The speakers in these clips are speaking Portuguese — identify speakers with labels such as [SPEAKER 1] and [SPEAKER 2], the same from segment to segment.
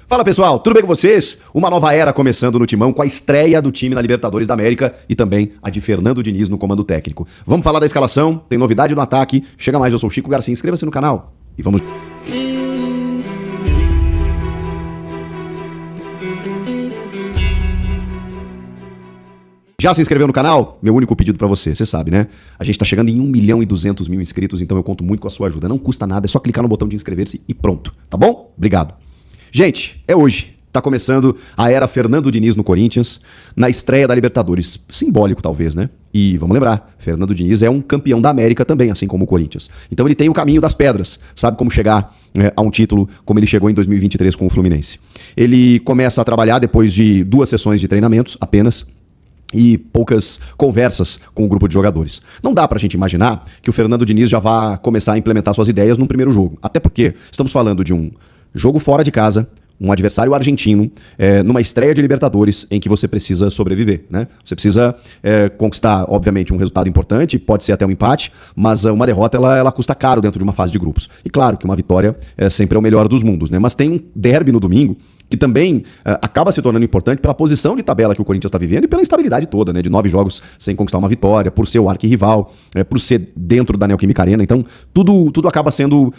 [SPEAKER 1] Fala pessoal, tudo bem com vocês? Uma nova era começando no Timão com a estreia do time na Libertadores da América e também a de Fernando Diniz no comando técnico. Vamos falar da escalação, tem novidade no ataque. Chega mais, eu sou o Chico Garcia, inscreva-se no canal e vamos... Já se inscreveu no canal? Meu único pedido pra você, você sabe, né? A gente tá chegando em 1.200.000 inscritos, então eu conto muito com a sua ajuda. Não custa nada, é só clicar no botão de inscrever-se e pronto, tá bom? Obrigado. Gente, é hoje. Tá começando a era Fernando Diniz no Corinthians, na estreia da Libertadores. Simbólico, talvez, né? E vamos lembrar, Fernando Diniz é um campeão da América também, assim como o Corinthians. Então ele tem o caminho das pedras, sabe como chegar a um título como ele chegou em 2023 com o Fluminense. Ele começa a trabalhar depois de 2 sessões de treinamentos apenas, e poucas conversas com o grupo de jogadores. Não dá pra gente imaginar que o Fernando Diniz já vá começar a implementar suas ideias no primeiro jogo. Até porque estamos falando de um jogo fora de casa, um adversário argentino, numa estreia de Libertadores em que você precisa sobreviver, né? Você precisa conquistar, obviamente, um resultado importante, pode ser até um empate, mas uma derrota ela custa caro dentro de uma fase de grupos. E claro que uma vitória sempre é o melhor dos mundos, né? Mas tem um derby no domingo que também acaba se tornando importante pela posição de tabela que o Corinthians está vivendo e pela instabilidade toda, né? De 9 jogos sem conquistar uma vitória, por ser o arquirrival, por ser dentro da Neoquímica Arena. Então, tudo acaba sendo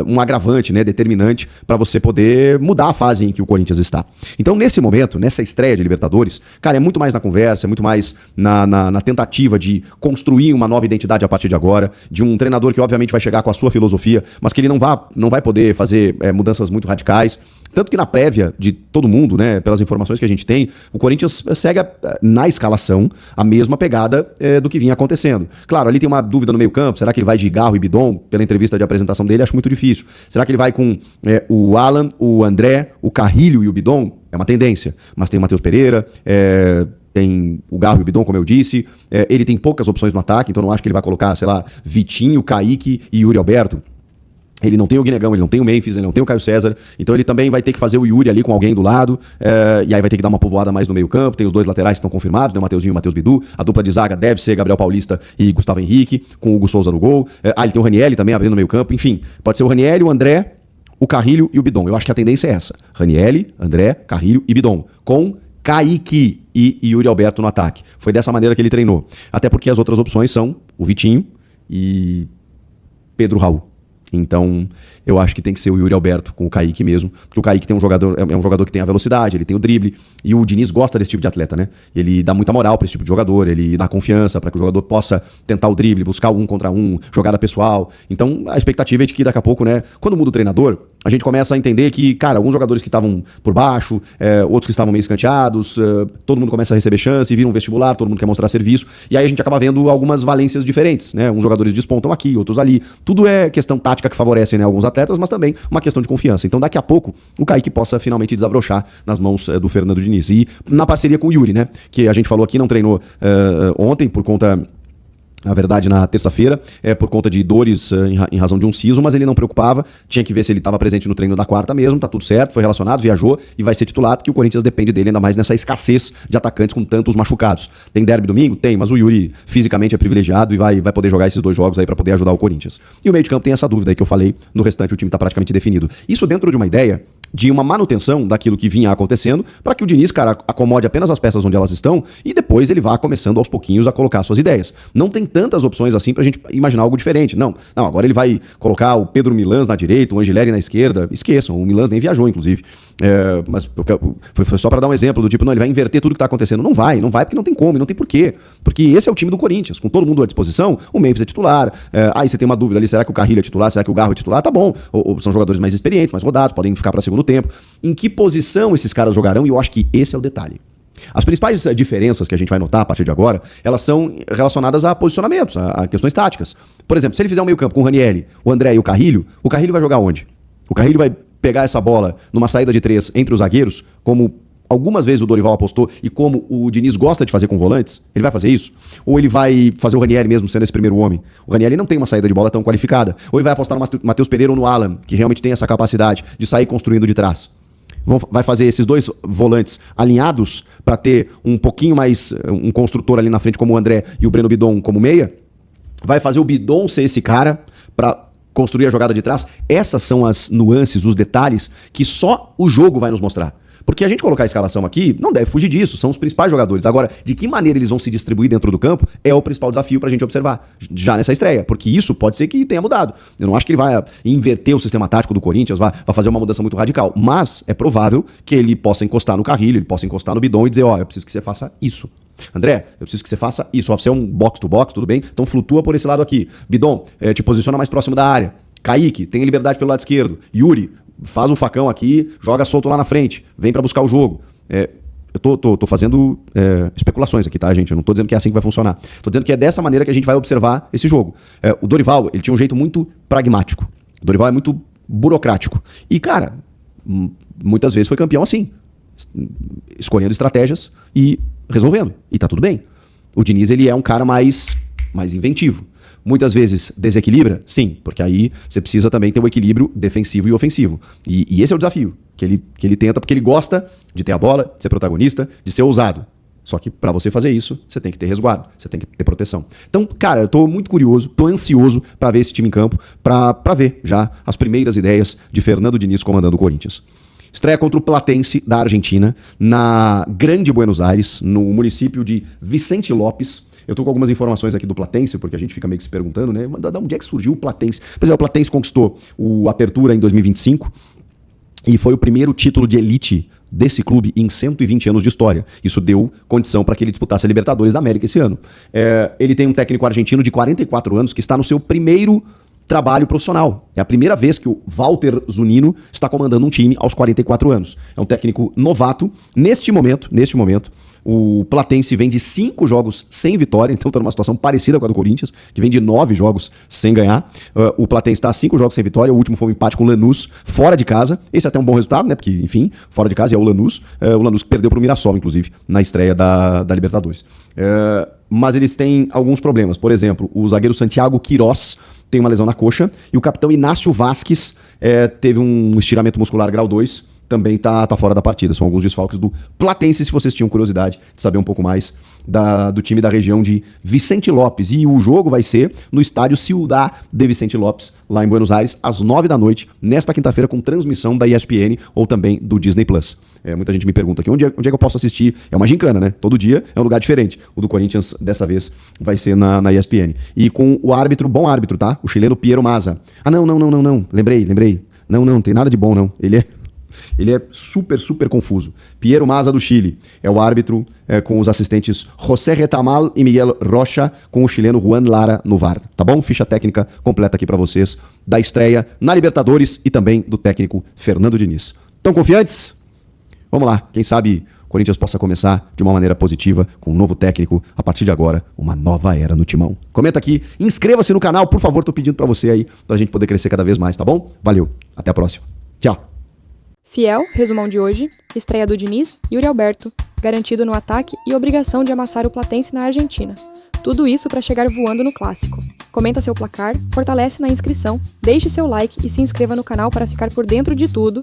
[SPEAKER 1] um agravante, né? Determinante para você poder mudar a fase em que o Corinthians está. Então, nesse momento, nessa estreia de Libertadores, cara, é muito mais na conversa, é muito mais na tentativa de construir uma nova identidade a partir de agora, de um treinador que obviamente vai chegar com a sua filosofia, mas que ele não vai poder fazer mudanças muito radicais. Tanto que na prévia de todo mundo, né, pelas informações que a gente tem, o Corinthians segue na escalação a mesma pegada do que vinha acontecendo. Claro, ali tem uma dúvida no meio campo, será que ele vai de Garro e Bidon? Pela entrevista de apresentação dele, acho muito difícil. Será que ele vai com o Alan, o André, o Carrilho e o Bidon? É uma tendência, mas tem o Matheus Pereira, tem o Garro e o Bidon, como eu disse, ele tem poucas opções no ataque, então não acho que ele vai colocar, sei lá, Vitinho, Kaique e Yuri Alberto. Ele não tem o Guinegão, ele não tem o Memphis, ele não tem o Caio César, então ele também vai ter que fazer o Yuri ali com alguém do lado, e aí vai ter que dar uma povoada mais no meio campo. Tem os 2 laterais que estão confirmados, né, o Mateuzinho e o Matheus Bidu. A dupla de zaga deve ser Gabriel Paulista e Gustavo Henrique, com o Hugo Souza no gol. Ele tem o Ranielli também abrindo no meio campo, enfim, pode ser o Ranielli, o André, o Carrilho e o Bidon. Eu acho que a tendência é essa, Ranielli, André, Carrilho e Bidon, com Kaique e Yuri Alberto no ataque. Foi dessa maneira que ele treinou, até porque as outras opções são o Vitinho e Pedro Raul. Então, eu acho que tem que ser o Yuri Alberto com o Kaique mesmo, porque o Kaique tem um jogador que tem a velocidade, ele tem o drible, e o Diniz gosta desse tipo de atleta, né? Ele dá muita moral para esse tipo de jogador, ele dá confiança para que o jogador possa tentar o drible, buscar o 1 contra 1, jogada pessoal. Então, a expectativa é de que daqui a pouco, né, quando muda o treinador, a gente começa a entender que, cara, alguns jogadores que estavam por baixo, outros que estavam meio escanteados, todo mundo começa a receber chance, vira um vestibular, todo mundo quer mostrar serviço, e aí a gente acaba vendo algumas valências diferentes, né? Uns jogadores despontam aqui, outros ali. Tudo é questão tática que favorece, né, alguns atletas, mas também uma questão de confiança. Então daqui a pouco o Kaique possa finalmente desabrochar nas mãos do Fernando Diniz. E na parceria com o Yuri, né, que a gente falou aqui, não treinou ontem por conta... Na verdade, na terça-feira, por conta de dores em razão de um siso, mas ele não preocupava, tinha que ver se ele estava presente no treino da quarta mesmo, tá tudo certo, foi relacionado, viajou e vai ser titular, porque o Corinthians depende dele ainda mais nessa escassez de atacantes com tantos machucados. Tem derby domingo? Tem, mas o Yuri fisicamente é privilegiado e vai poder jogar esses 2 jogos aí para poder ajudar o Corinthians. E o meio de campo tem essa dúvida aí que eu falei, no restante o time tá praticamente definido. Isso dentro de uma ideia de uma manutenção daquilo que vinha acontecendo, para que o Diniz, cara, acomode apenas as peças onde elas estão e depois ele vá começando aos pouquinhos a colocar suas ideias. Não tem tantas opções assim pra gente imaginar algo diferente. Não, agora ele vai colocar o Pedro Milans na direita, o Angeleri na esquerda. Esqueçam, o Milans nem viajou, inclusive. Mas foi só pra dar um exemplo do tipo, não, ele vai inverter tudo que tá acontecendo. Não vai porque não tem como, não tem porquê. Porque esse é o time do Corinthians, com todo mundo à disposição, o Memphis é titular. Aí você tem uma dúvida ali, será que o Carrilho é titular, será que o Garro é titular? Tá bom, ou são jogadores mais experientes, mais rodados, podem ficar pra segundo tempo. Em que posição esses caras jogarão? E eu acho que esse é o detalhe. As principais diferenças que a gente vai notar a partir de agora, elas são relacionadas a posicionamentos, a questões táticas. Por exemplo, se ele fizer um meio campo com o Ranielli, o André e o Carrilho vai jogar onde? O Carrilho vai pegar essa bola numa saída de 3 entre os zagueiros, como algumas vezes o Dorival apostou e como o Diniz gosta de fazer com volantes? Ele vai fazer isso? Ou ele vai fazer o Ranielli mesmo sendo esse primeiro homem? O Ranielli não tem uma saída de bola tão qualificada. Ou ele vai apostar no Matheus Pereira ou no Alan, que realmente tem essa capacidade de sair construindo de trás? Vai fazer esses 2 volantes alinhados para ter um pouquinho mais um construtor ali na frente como o André e o Breno Bidon como meia? Vai fazer o Bidon ser esse cara para construir a jogada de trás. Essas são as nuances, os detalhes que só o jogo vai nos mostrar. Porque a gente colocar a escalação aqui, não deve fugir disso, são os principais jogadores. Agora, de que maneira eles vão se distribuir dentro do campo é o principal desafio pra gente observar, já nessa estreia, porque isso pode ser que tenha mudado. Eu não acho que ele vai inverter o sistema tático do Corinthians, vai fazer uma mudança muito radical, mas é provável que ele possa encostar no Carrilho, ele possa encostar no Bidon e dizer, eu preciso que você faça isso. André, eu preciso que você faça isso. Você é um box-to-box, tudo bem? Então flutua por esse lado aqui. Bidon, te posiciona mais próximo da área. Kaique, tem liberdade pelo lado esquerdo. Yuri, faz um facão aqui, joga solto lá na frente, vem pra buscar o jogo. Eu tô fazendo especulações aqui, tá, gente? Eu não tô dizendo que é assim que vai funcionar. Tô dizendo que é dessa maneira que a gente vai observar esse jogo. O Dorival, ele tinha um jeito muito pragmático. O Dorival é muito burocrático. E, cara, muitas vezes foi campeão assim. Escolhendo estratégias e resolvendo. E tá tudo bem. O Diniz, ele é um cara mais inventivo. Muitas vezes desequilibra? Sim, porque aí você precisa também ter o equilíbrio defensivo e ofensivo. E esse é o desafio que ele tenta, porque ele gosta de ter a bola, de ser protagonista, de ser ousado. Só que pra você fazer isso, você tem que ter resguardo, você tem que ter proteção. Então, cara, eu tô muito curioso, tô ansioso pra ver esse time em campo, pra ver já as primeiras ideias de Fernando Diniz comandando o Corinthians. Estreia contra o Platense, da Argentina, na Grande Buenos Aires, no município de Vicente Lopes. Eu tô com algumas informações aqui do Platense, porque a gente fica meio que se perguntando, né? De onde é que surgiu o Platense? Pois é, o Platense conquistou o Apertura em 2025 e foi o primeiro título de elite desse clube em 120 anos de história. Isso deu condição para que ele disputasse a Libertadores da América esse ano. Ele tem um técnico argentino de 44 anos que está no seu primeiro trabalho profissional. É a primeira vez que o Walter Zunino está comandando um time aos 44 anos. É um técnico novato. Neste momento, o Platense vem de 5 jogos sem vitória, então está numa situação parecida com a do Corinthians, que vem de 9 jogos sem ganhar. O Platense está a 5 jogos sem vitória, o último foi um empate com o Lanús, fora de casa. Esse é até um bom resultado, né? Porque, enfim, fora de casa é o Lanús. O Lanús que perdeu para o Mirassol, inclusive, na estreia da Libertadores. Mas eles têm alguns problemas. Por exemplo, o zagueiro Santiago Queiroz tem uma lesão na coxa, e o capitão Inácio Vasquez teve um estiramento muscular grau 2, também tá fora da partida. São alguns desfalques do Platense, se vocês tinham curiosidade de saber um pouco mais do time da região de Vicente Lopes. E o jogo vai ser no estádio Ciudad de Vicente Lopes, lá em Buenos Aires, às 9 da noite, nesta quinta-feira, com transmissão da ESPN ou também do Disney+. Muita gente me pergunta aqui, onde é que eu posso assistir? É uma gincana, né? Todo dia é um lugar diferente. O do Corinthians, dessa vez, vai ser na ESPN. E com o árbitro, bom árbitro, tá? O chileno Piero Mazza. Não. Lembrei. Não tem nada de bom, não. Ele é super confuso. Piero Mazza do Chile é o árbitro, com os assistentes José Retamal e Miguel Rocha, com o chileno Juan Lara no VAR. Tá bom? Ficha técnica completa aqui pra vocês da estreia na Libertadores e também do técnico Fernando Diniz. Estão confiantes? Vamos lá, quem sabe o Corinthians possa começar de uma maneira positiva, com um novo técnico, a partir de agora, uma nova era no timão. Comenta aqui, inscreva-se no canal, por favor, tô pedindo pra você aí, pra gente poder crescer cada vez mais, tá bom? Valeu, até a próxima. Tchau.
[SPEAKER 2] Fiel, resumão de hoje, estreia do Diniz, Yuri Alberto, garantido no ataque e obrigação de amassar o Platense na Argentina. Tudo isso para chegar voando no clássico. Comenta seu placar, fortalece na inscrição, deixe seu like e se inscreva no canal para ficar por dentro de tudo